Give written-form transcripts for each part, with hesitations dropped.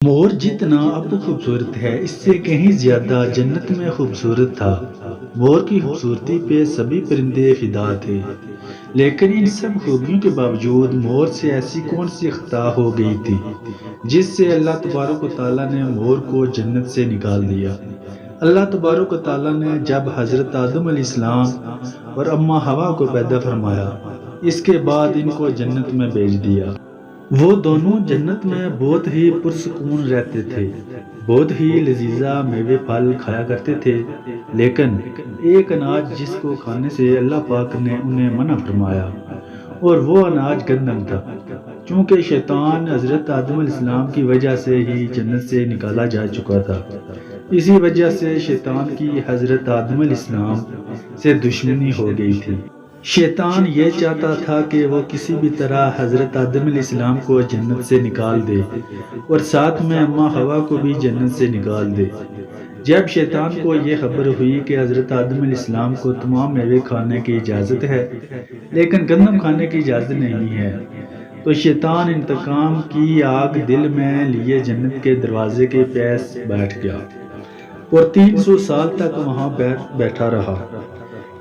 مور جتنا اب خوبصورت ہے اس سے کہیں زیادہ جنت میں خوبصورت تھا۔ مور کی خوبصورتی پہ سبھی پرندے فدا تھے، لیکن ان سب خوبیوں کے باوجود مور سے ایسی کون سی خطا ہو گئی تھی جس سے اللہ تبارک و تعالیٰ نے مور کو جنت سے نکال دیا۔ اللہ تبارک و تعالیٰ نے جب حضرت آدم علیہ السلام اور اماں حوا کو پیدا فرمایا، اس کے بعد ان کو جنت میں بھیج دیا۔ وہ دونوں جنت میں بہت ہی پرسکون رہتے تھے، بہت ہی لذیذہ میوے پھل کھایا کرتے تھے، لیکن ایک اناج جس کو کھانے سے اللہ پاک نے انہیں منع فرمایا، اور وہ اناج گندم تھا۔ چونکہ شیطان حضرت آدم علیہ السلام کی وجہ سے ہی جنت سے نکالا جا چکا تھا، اسی وجہ سے شیطان کی حضرت آدم علیہ السلام سے دشمنی ہو گئی تھی۔ شیطان یہ چاہتا تھا کہ وہ کسی بھی طرح حضرت آدم علیہ السلام کو جنت سے نکال دے اور ساتھ میں اماں حوا کو بھی جنت سے نکال دے۔ جب شیطان کو یہ خبر ہوئی کہ حضرت آدم علیہ السلام کو تمام میوے کھانے کی اجازت ہے لیکن گندم کھانے کی اجازت نہیں ہے، تو شیطان انتقام کی آگ دل میں لیے جنت کے دروازے کے پاس بیٹھ گیا اور 300 سال تک وہاں بیٹھا رہا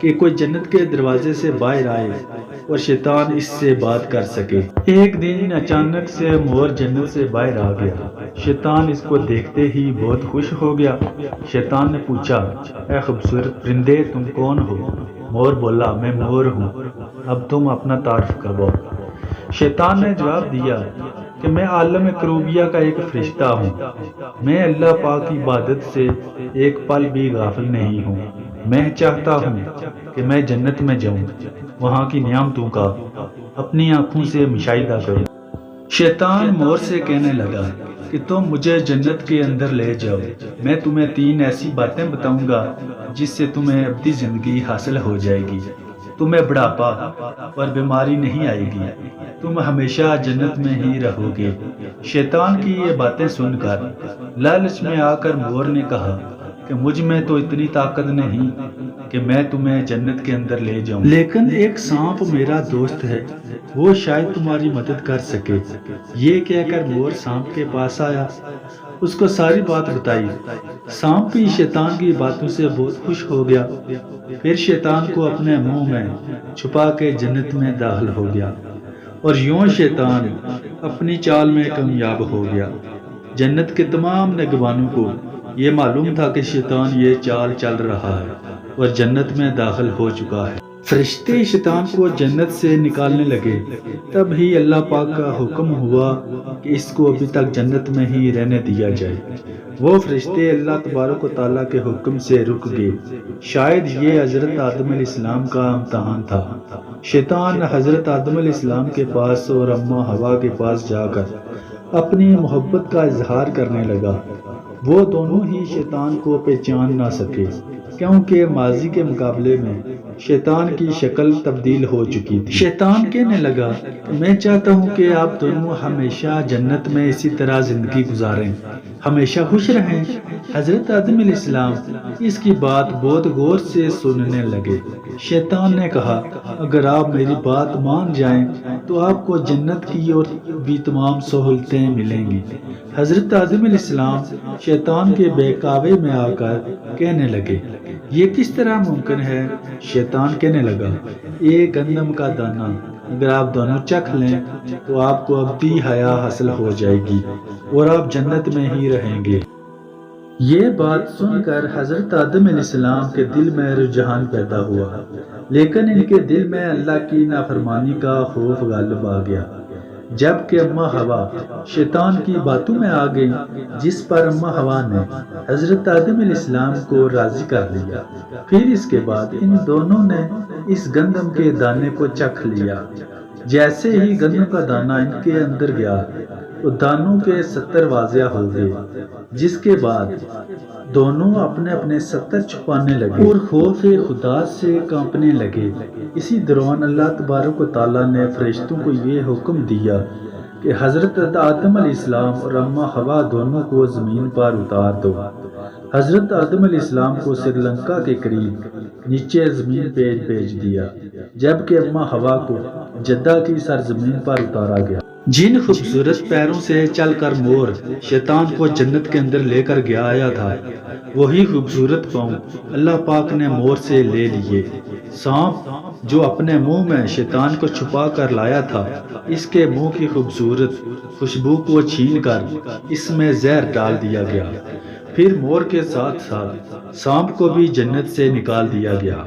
کہ کوئی جنت کے دروازے سے باہر آئے اور شیطان اس سے بات کر سکے۔ ایک دن اچانک سے مور جنت سے باہر آ گیا۔ شیطان اس کو دیکھتے ہی بہت خوش ہو گیا۔ شیطان نے پوچھا، اے خوبصورت پرندے، تم کون ہو؟ مور بولا، میں مور ہوں، اب تم اپنا تعارف کرواؤ۔ شیطان نے جواب دیا کہ میں عالم کروبیہ کا ایک فرشتہ ہوں، میں اللہ پاک کی عبادت سے ایک پل بھی غافل نہیں ہوں، میں چاہتا ہوں کہ میں جنت میں جاؤں، وہاں کی نعمتوں کا اپنی آنکھوں سے مشاہدہ کروں۔ شیطان مور سے کہنے لگا کہ تم مجھے جنت کے اندر لے جاؤ، میں تمہیں 3 ایسی باتیں بتاؤں گا جس سے تمہیں ابدی زندگی حاصل ہو جائے گی، تمہیں بڑھاپا اور بیماری نہیں آئے گی، تم ہمیشہ جنت میں ہی رہو گے۔ شیطان کی یہ باتیں سن کر لالچ میں آ کر مور نے کہا کہ مجھ میں تو اتنی طاقت نہیں کہ میں تمہیں جنت کے اندر لے جاؤں، لیکن ایک سانپ میرا دوست ہے، وہ شاید تمہاری مدد کر سکے۔ یہ کہہ کر مور سانپ کے پاس آیا، اس کو ساری بات بتائی۔ سانپ بھی شیطان کی باتوں سے بہت خوش ہو گیا، پھر شیطان کو اپنے منہ میں چھپا کے جنت میں داخل ہو گیا، اور یوں شیطان اپنی چال میں کامیاب ہو گیا۔ جنت کے تمام نگہبانوں کو یہ معلوم تھا کہ شیطان یہ چال چل رہا ہے اور جنت میں داخل ہو چکا ہے۔ فرشتے شیطان کو جنت سے نکالنے لگے، تب ہی اللہ پاک کا حکم ہوا کہ اس کو ابھی تک جنت میں ہی رہنے دیا جائے۔ وہ فرشتے اللہ تبارک و تعالیٰ کے حکم سے رک گئے۔ شاید یہ حضرت آدم علیہ السلام کا امتحان تھا۔ شیطان حضرت آدم علیہ السلام کے پاس اور اماں حوا کے پاس جا کر اپنی محبت کا اظہار کرنے لگا۔ وہ دونوں ہی شیطان کو پہچان نہ سکے، کیونکہ ماضی کے مقابلے میں شیطان کی شکل تبدیل ہو چکی تھی۔ شیطان کہنے لگا کہ میں چاہتا ہوں کہ آپ دونوں ہمیشہ جنت میں اسی طرح زندگی گزاریں، ہمیشہ خوش رہیں۔ حضرت آدم علیہ السلام اس کی بات بہت غور سے سننے لگے۔ شیطان نے کہا، اگر آپ میری بات مان جائیں تو آپ کو جنت کی اور بھی تمام سہولتیں ملیں گی۔ حضرت آدم علیہ السلام شیطان کے بہکاوے میں آ کر کہنے لگے، یہ کس طرح ممکن ہے؟ شیطان کہنے لگا، ایک گندم کا دانہ اگر آپ دونوں چکھ لیں تو آپ کو ابدی حیا حاصل ہو جائے گی اور آپ جنت میں ہی رہیں گے۔ یہ بات سن کر حضرت آدم علیہ السلام کے دل میں رجحان پیدا ہوا، لیکن ان کے دل میں اللہ کی نافرمانی کا خوف غالب آ گیا۔ جبکہ اماں حوا شیطان کی باتوں میں آ گئی، جس پر اماں حوا نے حضرت آدم علیہ السلام کو راضی کر لیا۔ پھر اس کے بعد ان دونوں نے اس گندم کے دانے کو چکھ لیا۔ جیسے ہی گندم کا دانہ ان کے اندر گیا تو دانوں کے 70 واضح ہو گئے، جس کے بعد دونوں اپنے اپنے 70 چھپانے لگے اور خوف خدا سے کانپنے لگے۔ اسی دوران اللہ تبارک و تعالیٰ نے فرشتوں کو یہ حکم دیا کہ حضرت آدم علیہ السلام اور اماں حوا دونوں کو زمین پر اتار دو۔ حضرت آدم علیہ السلام کو سری لنکا کے قریب نیچے زمین پہ بھیج دیا، جبکہ اماں حوا کو جدہ کی سرزمین پر اتارا گیا۔ جن خوبصورت پیروں سے چل کر مور شیطان کو جنت کے اندر لے کر گیا آیا تھا، وہی خوبصورت پاؤں اللہ پاک نے مور سے لے لیے۔ سانپ جو اپنے منہ میں شیطان کو چھپا کر لایا تھا، اس کے منہ کی خوبصورت خوشبو کو چھین کر اس میں زہر ڈال دیا گیا، پھر مور کے ساتھ ساتھ سانپ کو بھی جنت سے نکال دیا گیا۔